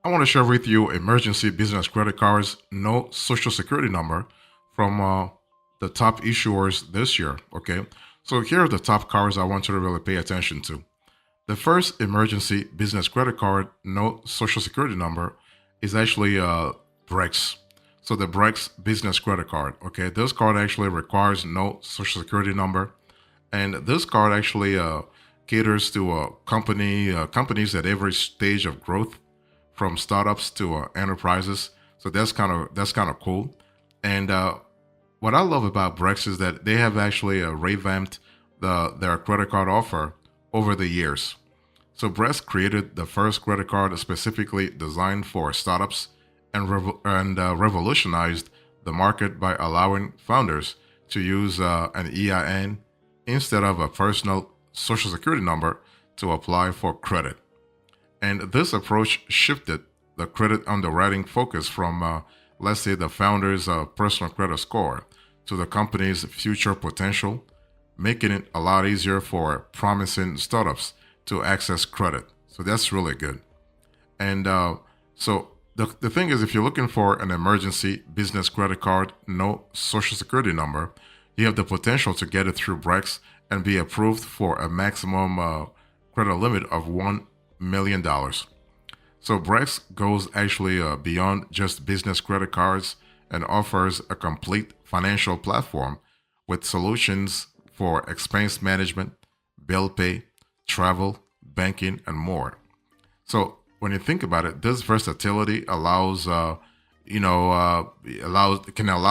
I want to share with you emergency business credit cards, no social security number from the top issuers this year. Okay. So here are the top cards I want you to really pay attention to. The first emergency business credit card, no social security number, is actually Brex. So the Brex business credit card. Okay. This card actually requires no social security number. And this card actually caters to companies at every stage of growth, from startups to enterprises. So that's kind of cool. And what I love about Brex is that they have actually revamped their credit card offer over the years. So Brex created the first credit card specifically designed for startups and revolutionized the market by allowing founders to use an EIN instead of a personal social security number to apply for credit. And this approach shifted the credit underwriting focus from, let's say, the founder's personal credit score to the company's future potential, making it a lot easier for promising startups to access credit. So that's really good. And the thing is, if you're looking for an emergency business credit card, no social security number, you have the potential to get it through Brex and be approved for a maximum credit limit of $1 million. So Brex goes actually beyond just business credit cards and offers a complete financial platform with solutions for expense management, bill pay, travel, banking, and more. So when you think about it, this versatility can allow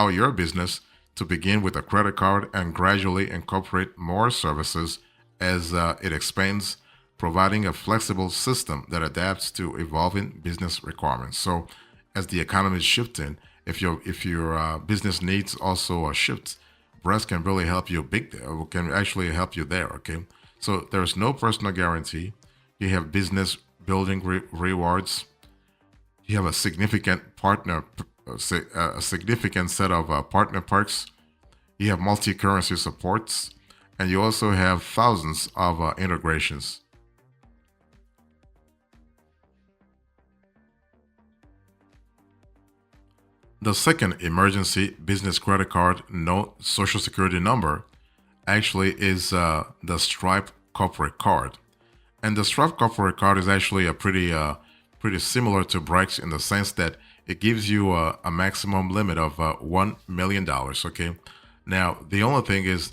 your business to begin with a credit card and gradually incorporate more services as it expands, providing a flexible system that adapts to evolving business requirements. So, as the economy is shifting, if your business needs also shift, Breast can really help you can actually help you there. Okay, so there's no personal guarantee. You have business building rewards. You have a significant a significant set of partner perks. You have multi-currency supports, and you also have thousands of integrations. The second emergency business credit card, no social security number, actually is the Stripe corporate card. And the Stripe corporate card is actually a pretty similar to Brex in the sense that it gives you a maximum limit of $1 million. Okay. Now the only thing is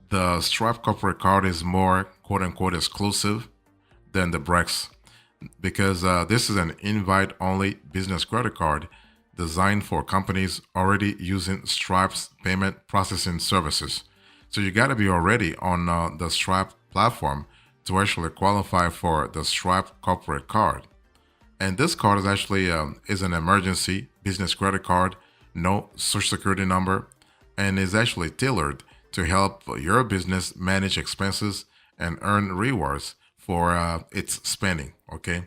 the Stripe corporate card is more quote unquote exclusive than the Brex because this is an invite only business credit card designed for companies already using Stripe's payment processing services. So you got to be already on the Stripe platform to actually qualify for the Stripe corporate card. And this card is actually is an emergency business credit card, no social security number, and is actually tailored to help your business manage expenses and earn rewards for its spending. Okay,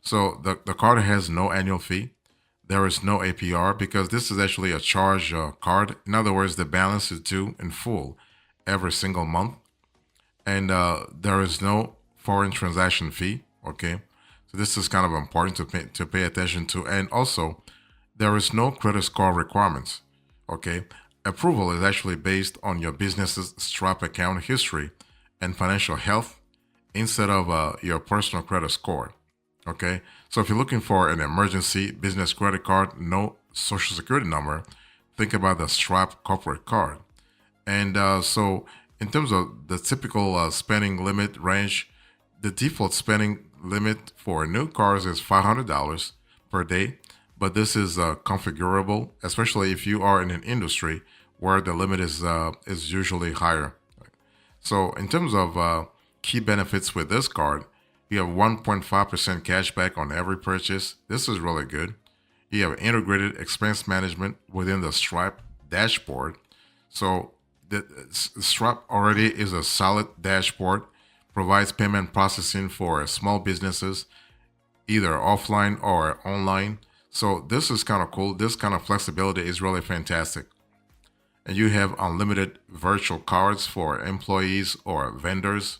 so the card has no annual fee. There is no APR because this is actually a charge card. In other words, the balance is due in full every single month, and there is no foreign transaction fee. Okay, so this is kind of important to pay attention to, and also there is no credit score requirements. Okay, approval is actually based on your business's Stripe account history and financial health instead of your personal credit score. Okay, so if you're looking for an emergency business credit card, no social security number, think about the Stripe corporate card. And so, in terms of the typical spending limit range, the default spending limit for new cars is $500 per day, but this is configurable, especially if you are in an industry where the limit is usually higher. So, in terms of key benefits with this card, you have 1.5% cash back on every purchase. This is really good. You have integrated expense management within the Stripe dashboard. So the Stripe already is a solid dashboard, provides payment processing for small businesses, either offline or online. So this is kind of cool. This kind of flexibility is really fantastic. And you have unlimited virtual cards for employees or vendors.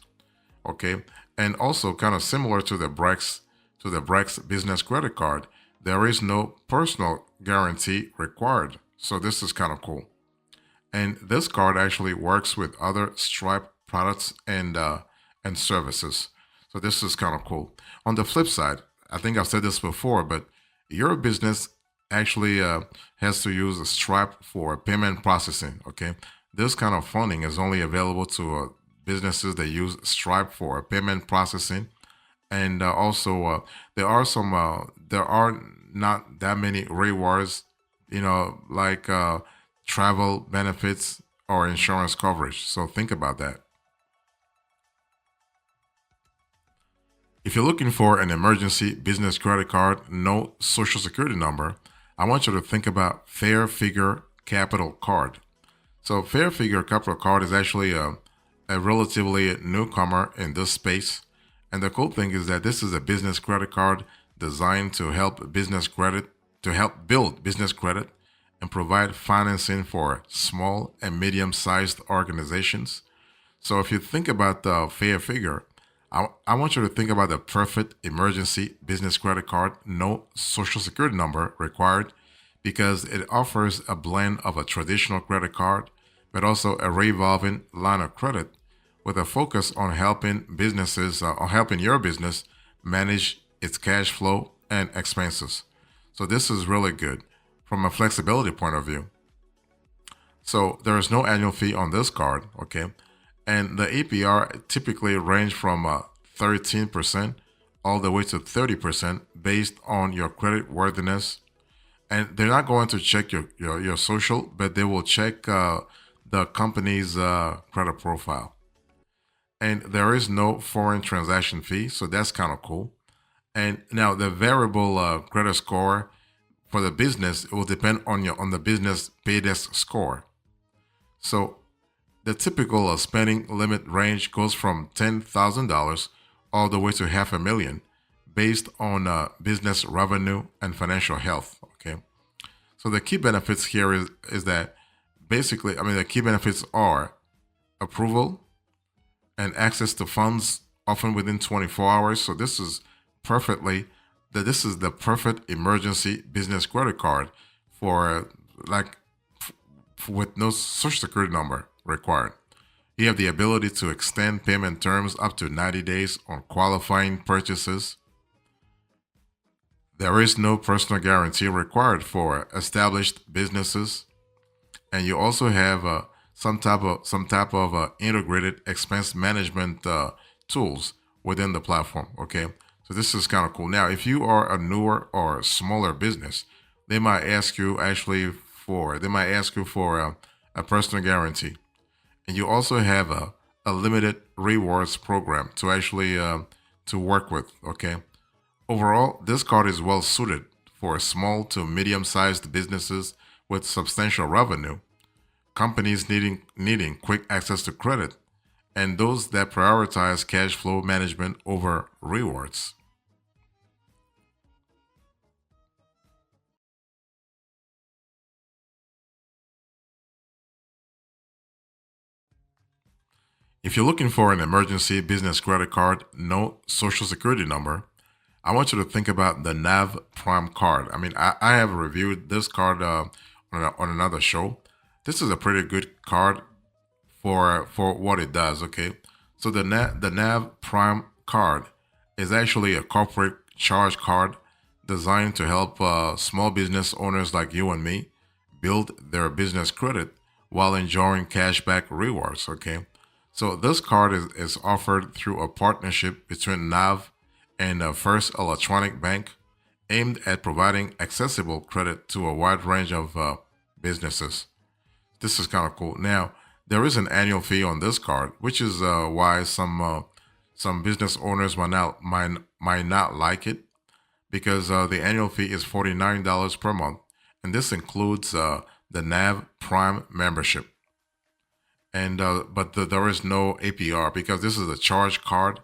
Okay. And also kind of similar to the Brex business credit card, There is no personal guarantee required. So this is kind of cool. And this card actually works with other Stripe products and services. So this is kind of cool. On the flip side, I think I've said this before, but your business actually has to use a Stripe for payment processing. Okay, this kind of funding is only available to businesses that use Stripe for payment processing, and also there are not that many rewards, like travel benefits or insurance coverage. So think about that. If you're looking for an emergency business credit card, no social security number, I want you to think about Fair Figure Capital Card. So Fair Figure Capital Card is actually a relatively newcomer in this space. And the cool thing is that this is a business credit card designed to help build business credit and provide financing for small and medium-sized organizations. So if you think about the Fair Figure, I want you to think about the perfect emergency business credit card, no social security number required, because it offers a blend of a traditional credit card, but also a revolving line of credit with a focus on helping your business manage its cash flow and expenses. So this is really good from a flexibility point of view. So there is no annual fee on this card, okay? And the APR typically range from 13% all the way to 30% based on your credit worthiness. And they're not going to check your social, but they will check the company's credit profile. And there is no foreign transaction fee, so that's kind of cool. And now the variable credit score for the business, it will depend on the business pay desk score. So the typical spending limit range goes from $10,000 all the way to $500,000 based on business revenue and financial health. Okay. So the key benefits here is that basically, the key benefits are approval and access to funds often within 24 hours. So this is the perfect emergency business credit card for with no social security number required. You have the ability to extend payment terms up to 90 days on qualifying purchases. There is no personal guarantee required for established businesses, and you also have some type of integrated expense management tools within the platform. Okay, so this is kind of cool. Now, if you are a newer or smaller business, they might ask you for a personal guarantee, and you also have a limited rewards program to actually to work with. Okay, overall, this card is well suited for small to medium-sized businesses with substantial revenue, companies needing quick access to credit, and those that prioritize cash flow management over rewards. If you're looking for an emergency business credit card, no social security number, I want you to think about the NAV Prime card. I have reviewed this card on another show. This is a pretty good card for what it does. Okay, so the NAV Prime card is actually a corporate charge card designed to help small business owners like you and me build their business credit while enjoying cashback rewards. Okay, so this card is offered through a partnership between NAV and First Electronic Bank, aimed at providing accessible credit to a wide range of businesses. This is kind of cool. Now, there is an annual fee on this card, which is why some business owners might not like it, because the annual fee is $49 per month, and this includes the NAV Prime membership. And there is no APR because this is a charge card,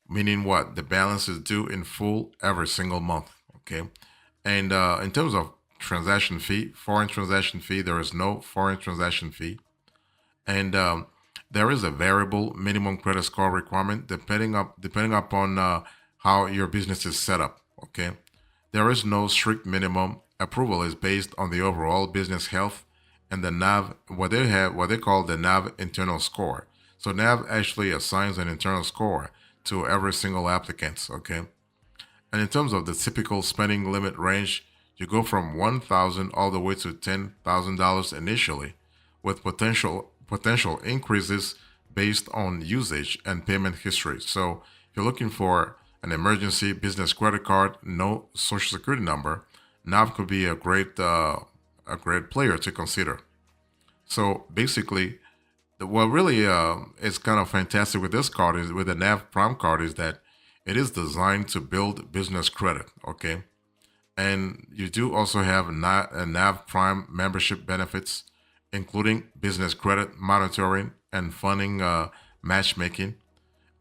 meaning what the balance is due in full every single month. Okay, and in terms of foreign transaction fee, there is no foreign transaction fee, and there is a variable minimum credit score requirement depending upon how your business is set up. Okay, There is no strict minimum. Approval is based on the overall business health and the NAV, what they call the NAV internal score. So NAV actually assigns an internal score to every single applicant, okay? And in terms of the typical spending limit range, you go from 1,000 all the way to $10,000 initially, with potential increases based on usage and payment history. So if you're looking for an emergency business credit card, no social security number, NAV could be a great player to consider. So basically, what really is kind of fantastic with this card is with the NAV Prime card is that it is designed to build business credit. Okay, and you do also have NAV Prime membership benefits, including business credit monitoring and funding matchmaking.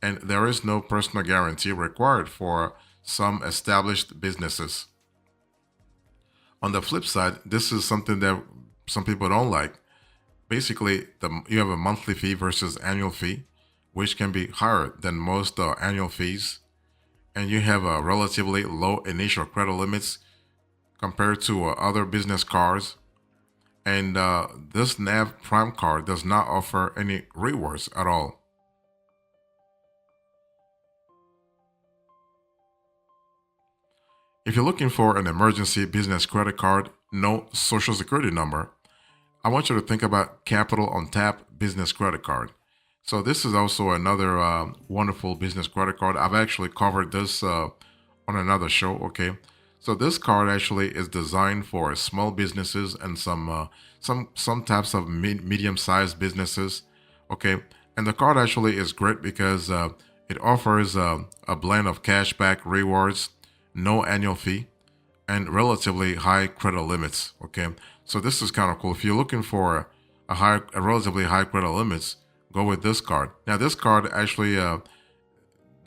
And there is no personal guarantee required for some established businesses. On the flip side, this is something that some people don't like. Basically, you have a monthly fee versus annual fee, which can be higher than most annual fees, and you have a relatively low initial credit limits compared to other business cards. And this NAV Prime card does not offer any rewards at all. If you're looking for an emergency business credit card, no social security number, I want you to think about Capital on Tap Business Credit Card. So this is also another wonderful business credit card. I've actually covered this on another show. Okay, so this card actually is designed for small businesses and some types of medium-sized businesses. Okay, and the card actually is great because it offers a blend of cashback rewards, no annual fee, and relatively high credit limits. Okay, so this is kind of cool. If you're looking for a relatively high credit limits, go with this card. Now, this card actually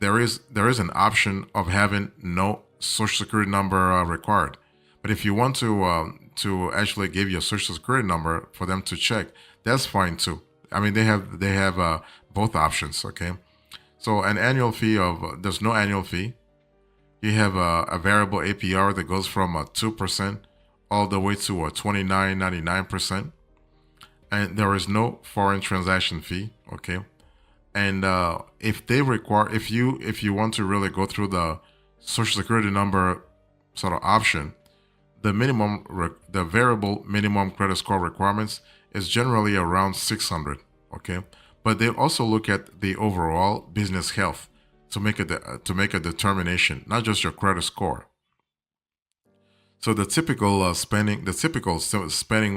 there is an option of having no social security number required. But if you want to actually give your social security number for them to check, that's fine too. I mean, they have both options. Okay, so an annual fee of there's no annual fee. You have a variable APR that goes from 2% all the way to 29.99%, and there is no foreign transaction fee. Okay, and if you want to really go through the social security number sort of option, the variable minimum credit score requirements is generally around 600. Okay, but they also look at the overall business health to make a determination, not just your credit score. So the typical spending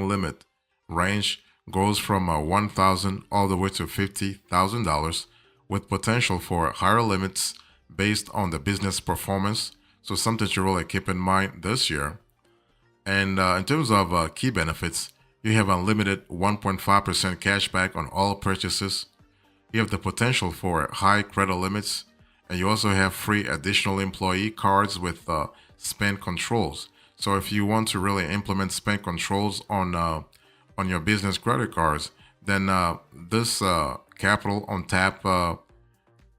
limit range goes from 1,000 all the way to $50,000, with potential for higher limits based on the business performance. So something to really keep in mind this year. And in terms of key benefits, you have unlimited 1.5% cashback on all purchases. You have the potential for high credit limits, and you also have free additional employee cards with spend controls. So if you want to really implement spend controls on your business credit cards, then this Capital on Tap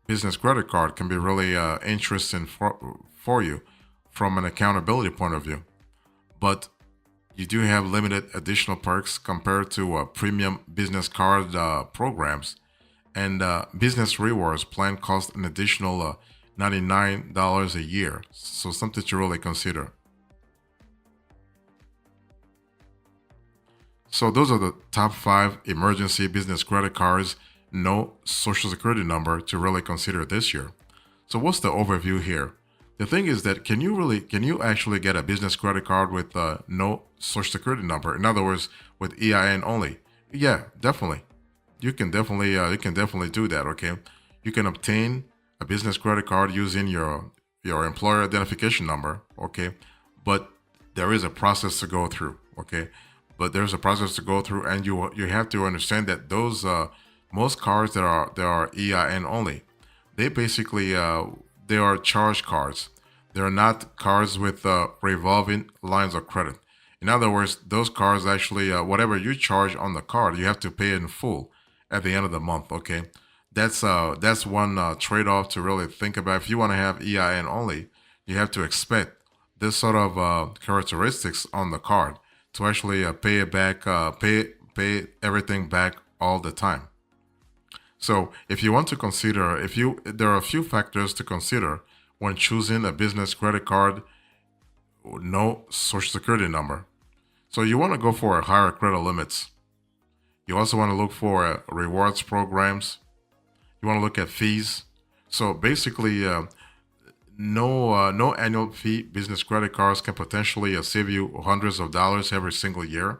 business credit card can be really interesting for you from an accountability point of view. But you do have limited additional perks compared to premium business card programs. And business rewards plan cost an additional $99 a year. So something to really consider. So those are the top 5 emergency business credit cards, no social security number to really consider this year. So what's the overview here? The thing is that can you actually get a business credit card with no social security number? In other words, with EIN only? Yeah, definitely. You can definitely do that. Okay, you can obtain a business credit card using your employer identification number. Okay, but there is a process to go through. Okay, but there's a process to go through, and you have to understand that those most cards that are EIN only, they basically they are charge cards. They're not cards with revolving lines of credit. In other words, those cards actually whatever you charge on the card, you have to pay in full at the end of the month. Okay, that's one trade-off to really think about. If you want to have EIN only, you have to expect this sort of characteristics on the card to actually pay it back, pay everything back all the time. So if you want to consider, there are a few factors to consider when choosing a business credit card, no social security number. So you want to go for a higher credit limits. You also want to look for rewards programs. You want to look at fees. So basically, no annual fee business credit cards can potentially save you hundreds of dollars every single year.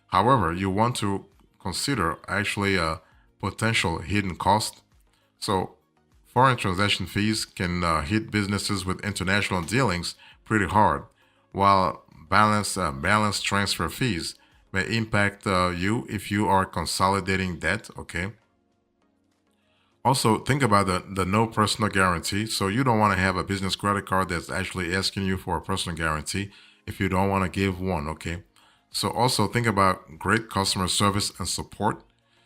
However, you want to consider actually a potential hidden cost. So foreign transaction fees can hit businesses with international dealings pretty hard, while balance transfer fees may impact you if you are consolidating debt. Okay. Also, think about the no personal guarantee. So you don't want to have a business credit card that's actually asking you for a personal guarantee if you don't want to give one. Okay. So also think about great customer service and support.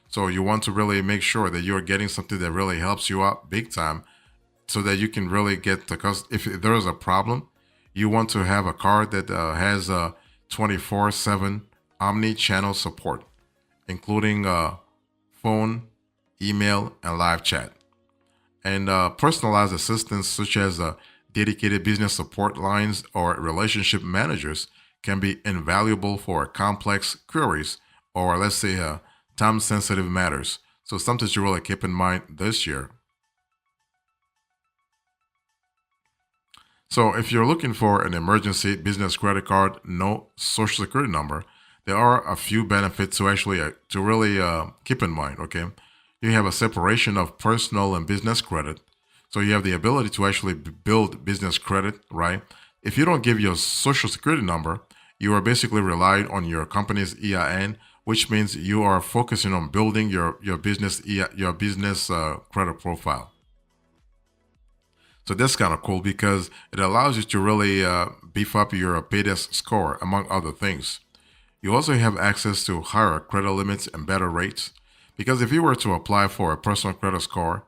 So you want to really make sure that you're getting something that really helps you out big time so that you can really get the, because if there is a problem, you want to have a card that has a 24/7 omni-channel support, including phone, email, and live chat. And personalized assistance such as dedicated business support lines or relationship managers can be invaluable for complex queries or, let's say, time-sensitive matters. So something to really keep in mind this year. So if you're looking for an emergency business credit card, no social security number, there are a few benefits to actually to really keep in mind. Okay, you have a separation of personal and business credit, so you have the ability to actually build business credit. Right? If you don't give your social security number, you are basically relied on your company's EIN, which means you are focusing on building your business credit profile. So that's kind of cool because it allows you to really beef up your paydesk score, among other things. You also have access to higher credit limits and better rates. Because if you were to apply for a personal credit score,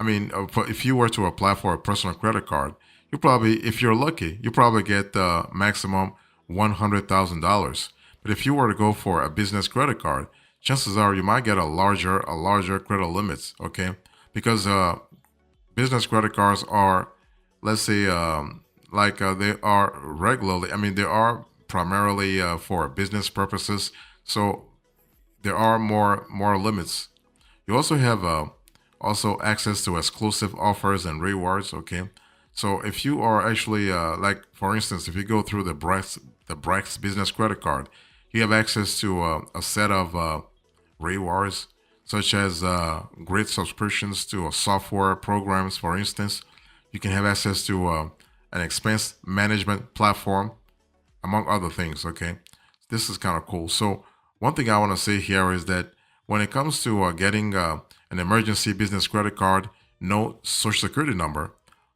if you were to apply for a personal credit card, you probably, if you're lucky, you probably get the maximum $100,000. But if you were to go for a business credit card, chances are you might get a larger credit limits. Okay, because business credit cards are, let's say, they are regularly. They are primarily for business purposes, so there are more limits. You also have also access to exclusive offers and rewards. Okay, so if you are actually like, for instance, if you go through the Brex business credit card, you have access to a set of rewards such as great subscriptions to software programs. For instance, you can have access to an expense management platform, among other things. Okay, this is kind of cool. So one thing I want to say here is that when it comes to getting an emergency business credit card, no social security number,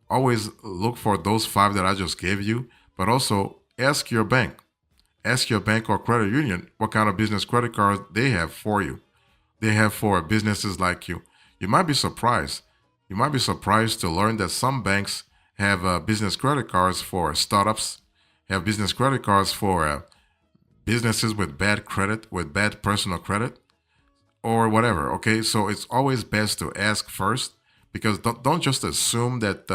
always look for those five that I just gave you, but also ask your bank. Ask your bank or credit union what kind of business credit cards they have for you. They have for businesses like you. You might be surprised. You might be surprised to learn that some banks have business credit cards for startups, have business credit cards for businesses with bad credit, with bad personal credit, or whatever. Okay, so it's always best to ask first, because don't just assume that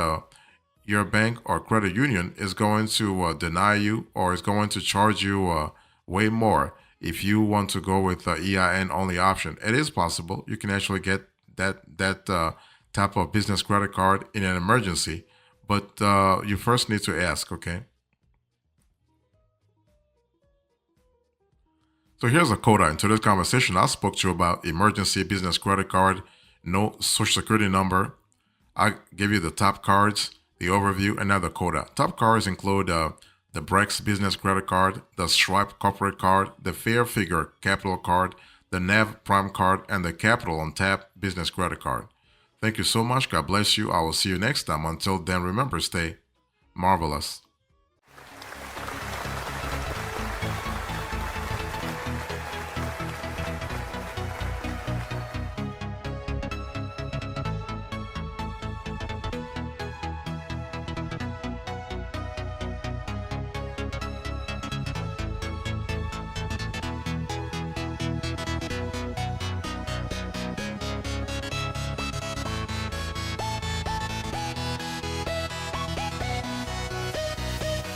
your bank or credit union is going to deny you or is going to charge you way more if you want to go with the EIN only option. It is possible you can actually get that type of business credit card in an emergency, but you first need to ask. Okay. So here's a coda. In today's conversation, I spoke to you about emergency business credit card, no social security number. I gave you the top cards, the overview, and now the coda. Top cards include the Brex business credit card, the Stripe corporate card, the Fair Figure capital card, the NAV prime card, and the Capital on Tap business credit card. Thank you so much. God bless you. I will see you next time. Until then, remember, stay marvelous.